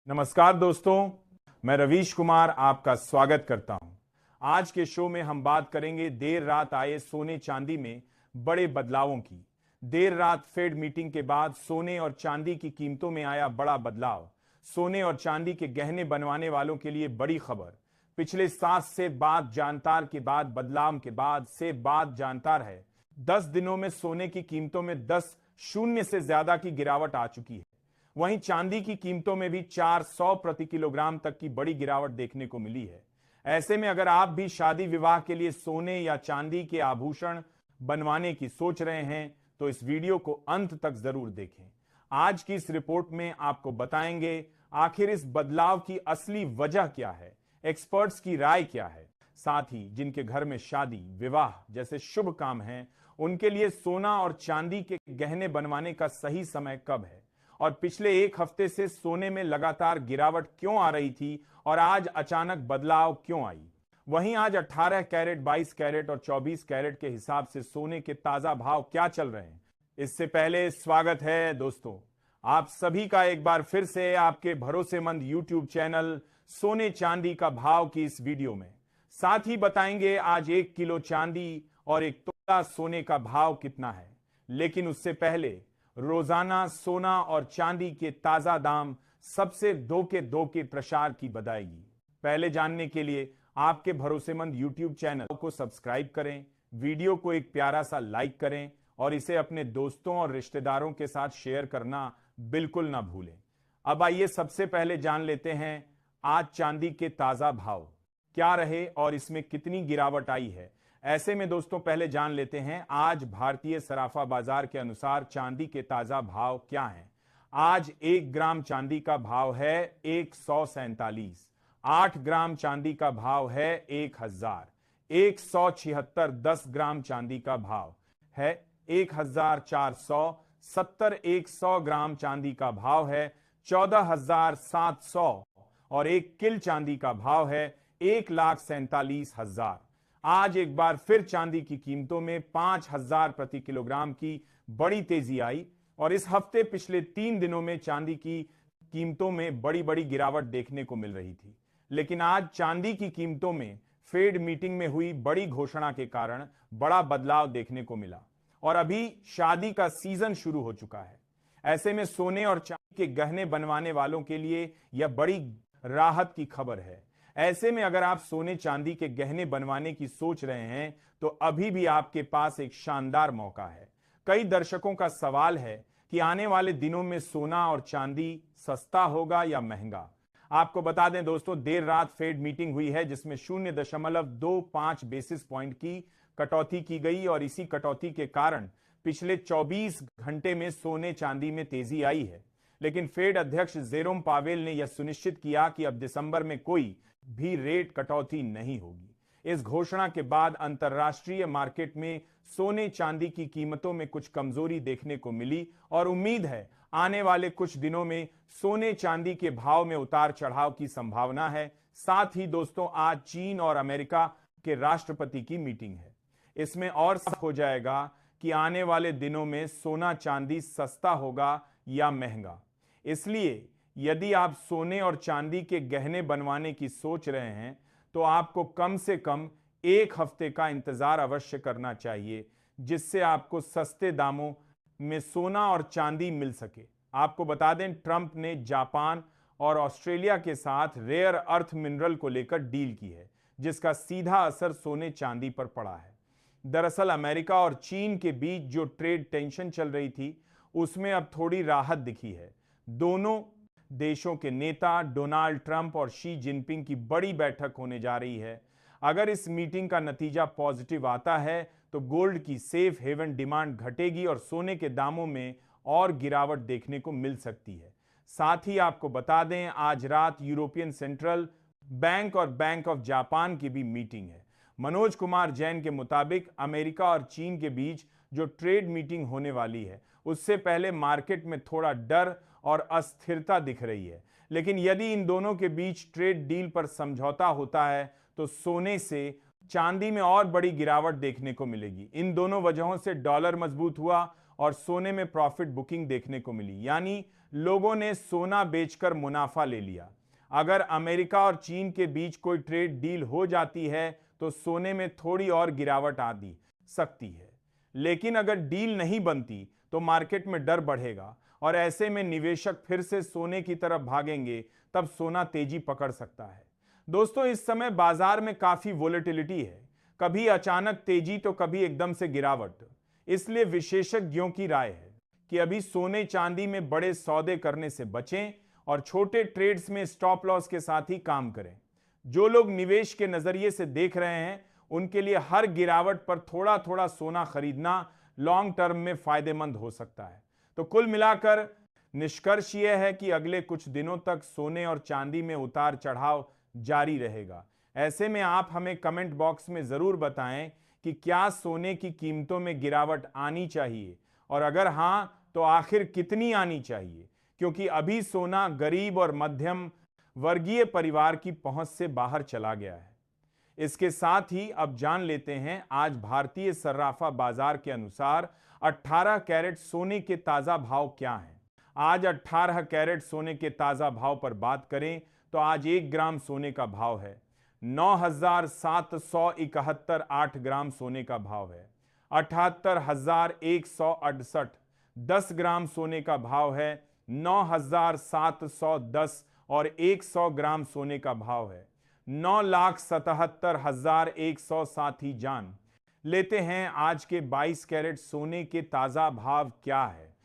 नमस्कार दोस्तों, मैं रवीश कुमार आपका स्वागत करता हूं। आज के शो में हम बात करेंगे देर रात आए सोने चांदी में बड़े बदलावों की। देर रात फेड मीटिंग के बाद सोने और चांदी की कीमतों में आया बड़ा बदलाव। सोने और चांदी के गहने बनवाने वालों के लिए बड़ी खबर। पिछले 7 से बाद जानकार के बाद बदलाव के बाद से बात जानकार है। 10 दिनों में सोने की कीमतों में 10 शून्य से ज्यादा की गिरावट आ चुकी है। वहीं चांदी की कीमतों में भी 400 प्रति किलोग्राम तक की बड़ी गिरावट देखने को मिली है। ऐसे में अगर आप भी शादी विवाह के लिए सोने या चांदी के आभूषण बनवाने की सोच रहे हैं तो इस वीडियो को अंत तक जरूर देखें। आज की इस रिपोर्ट में आपको बताएंगे आखिर इस बदलाव की असली वजह क्या है, एक्सपर्ट्स की राय क्या है, साथ ही जिनके घर में शादी विवाह जैसे शुभ काम हैं उनके लिए सोना और चांदी के गहने बनवाने का सही समय कब है, और पिछले एक हफ्ते से सोने में लगातार गिरावट क्यों आ रही थी और आज अचानक बदलाव क्यों आई। वहीं आज 18 कैरेट, 22 कैरेट और 24 कैरेट के हिसाब से सोने के ताजा भाव क्या चल रहे हैं। इससे पहले स्वागत है दोस्तों आप सभी का एक बार फिर से आपके भरोसेमंद यूट्यूब चैनल सोने चांदी का भाव की इस वीडियो में। साथ ही बताएंगे आज 1 किलो चांदी और 1 तोला सोने का भाव कितना है। लेकिन उससे पहले रोजाना सोना और चांदी के ताजा दाम सबसे दो के प्रसार की बधाई। पहले जानने के लिए आपके भरोसेमंद YouTube चैनल को सब्सक्राइब करें, वीडियो को एक प्यारा सा लाइक करें और इसे अपने दोस्तों और रिश्तेदारों के साथ शेयर करना बिल्कुल ना भूलें। अब आइए सबसे पहले जान लेते हैं आज चांदी के ताजा भाव क्या रहे और इसमें कितनी गिरावट आई है। ऐसे में दोस्तों पहले जान लेते हैं आज भारतीय सराफा बाजार के अनुसार चांदी के ताजा भाव क्या हैं। आज 1 ग्राम चांदी का भाव है 147, 8 ग्राम चांदी का भाव है 1176, 10 ग्राम चांदी का भाव है 1470, 100 ग्राम चांदी का भाव है 14700 और 1 किल चांदी का भाव है 1,47,000। आज एक बार फिर चांदी की कीमतों में 5,000 प्रति किलोग्राम की बड़ी तेजी आई और इस हफ्ते पिछले 3 दिनों में चांदी की कीमतों में बड़ी बड़ी गिरावट देखने को मिल रही थी। लेकिन आज चांदी की कीमतों में फेड मीटिंग में हुई बड़ी घोषणा के कारण बड़ा बदलाव देखने को मिला और अभी शादी का सीजन शुरू हो चुका है। ऐसे में सोने और चांदी के गहने बनवाने वालों के लिए यह बड़ी राहत की खबर है। ऐसे में अगर आप सोने चांदी के गहने बनवाने की सोच रहे हैं तो अभी भी आपके पास एक शानदार मौका है। कई दर्शकों का सवाल है कि आने वाले दिनों में सोना और चांदी सस्ता होगा या महंगा। आपको बता दें दोस्तों, देर रात फेड मीटिंग हुई है जिसमें 0.25 बेसिस पॉइंट की कटौती की गई और इसी कटौती के कारण पिछले 24 घंटे में सोने चांदी में तेजी आई है। लेकिन फेड अध्यक्ष जेरोम पावेल ने यह सुनिश्चित किया कि अब दिसंबर में कोई भी रेट कटौती नहीं होगी। इस घोषणा के बाद अंतर्राष्ट्रीय मार्केट में सोने चांदी की कीमतों में कुछ कमजोरी देखने को मिली और उम्मीद है आने वाले कुछ दिनों में सोने चांदी के भाव में उतार चढ़ाव की संभावना है। साथ ही दोस्तों आज चीन और अमेरिका के राष्ट्रपति की मीटिंग है। इसमें और साफ हो जाएगा कि आने वाले दिनों में सोना चांदी सस्ता होगा या महंगा। इसलिए यदि आप सोने और चांदी के गहने बनवाने की सोच रहे हैं तो आपको कम से कम 1 हफ्ते का इंतजार अवश्य करना चाहिए, जिससे आपको सस्ते दामों में सोना और चांदी मिल सके। आपको बता दें, ट्रंप ने जापान और ऑस्ट्रेलिया के साथ रेयर अर्थ मिनरल को लेकर डील की है, जिसका सीधा असर सोने चांदी पर पड़ा है। दरअसल अमेरिका और चीन के बीच जो ट्रेड टेंशन चल रही थी उसमें अब थोड़ी राहत दिखी है। दोनों देशों के नेता डोनाल्ड ट्रंप और शी जिनपिंग की बड़ी बैठक होने जा रही है। अगर इस मीटिंग का नतीजा पॉजिटिव आता है तो गोल्ड की सेफ हेवन डिमांड घटेगी और सोने के दामों में और गिरावट देखने को मिल सकती है। साथ ही आपको बता दें, आज रात यूरोपियन सेंट्रल बैंक और बैंक ऑफ जापान की भी मीटिंग है। मनोज कुमार जैन के मुताबिक अमेरिका और चीन के बीच जो ट्रेड मीटिंग होने वाली है उससे पहले मार्केट में थोड़ा डर और अस्थिरता दिख रही है। लेकिन यदि इन दोनों के बीच ट्रेड डील पर समझौता होता है तो सोने से चांदी में और बड़ी गिरावट देखने को मिलेगी। इन दोनों वजहों से डॉलर मजबूत हुआ और सोने में प्रॉफिट बुकिंग देखने को मिली। यानी लोगों ने सोना बेचकर मुनाफा ले लिया। अगर अमेरिका और चीन के बीच कोई ट्रेड डील हो जाती है तो सोने में थोड़ी और गिरावट आ सकती है, लेकिन अगर डील नहीं बनती तो मार्केट में डर बढ़ेगा और ऐसे में निवेशक फिर से सोने की तरफ भागेंगे, तब सोना तेजी पकड़ सकता है। दोस्तों, इस समय बाजार में काफी वोलेटिलिटी है, कभी अचानक तेजी तो कभी एकदम से गिरावट। इसलिए विशेषज्ञों की राय है कि अभी सोने चांदी में बड़े सौदे करने से बचें और छोटे ट्रेड्स में स्टॉप लॉस के साथ ही काम करें। जो लोग निवेश के नजरिए से देख रहे हैं, उनके लिए हर गिरावट पर थोड़ा थोड़ा सोना खरीदना लॉन्ग टर्म में फायदेमंद हो सकता है। तो कुल मिलाकर निष्कर्ष यह है कि अगले कुछ दिनों तक सोने और चांदी में उतार चढ़ाव जारी रहेगा। ऐसे में आप हमें कमेंट बॉक्स में जरूर बताएं कि क्या सोने की कीमतों में गिरावट आनी चाहिए, और अगर हां तो आखिर कितनी आनी चाहिए, क्योंकि अभी सोना गरीब और मध्यम वर्गीय परिवार की पहुंच से बाहर चला गया है। इसके साथ ही अब जान लेते हैं आज भारतीय सर्राफा बाजार के अनुसार 18 कैरेट सोने के ताजा भाव क्या हैं। आज 18 कैरेट सोने के ताजा भाव पर बात करें तो आज 1 ग्राम सोने का भाव है 9,771। 8 ग्राम सोने का भाव है 78,168। 10 ग्राम सोने का भाव है 9,710 और 100 ग्राम सोने का भाव है 9,77,100। साथ ही जान लेते हैं आज के 22 कैरेट सोने के ताजा भाव क्या है।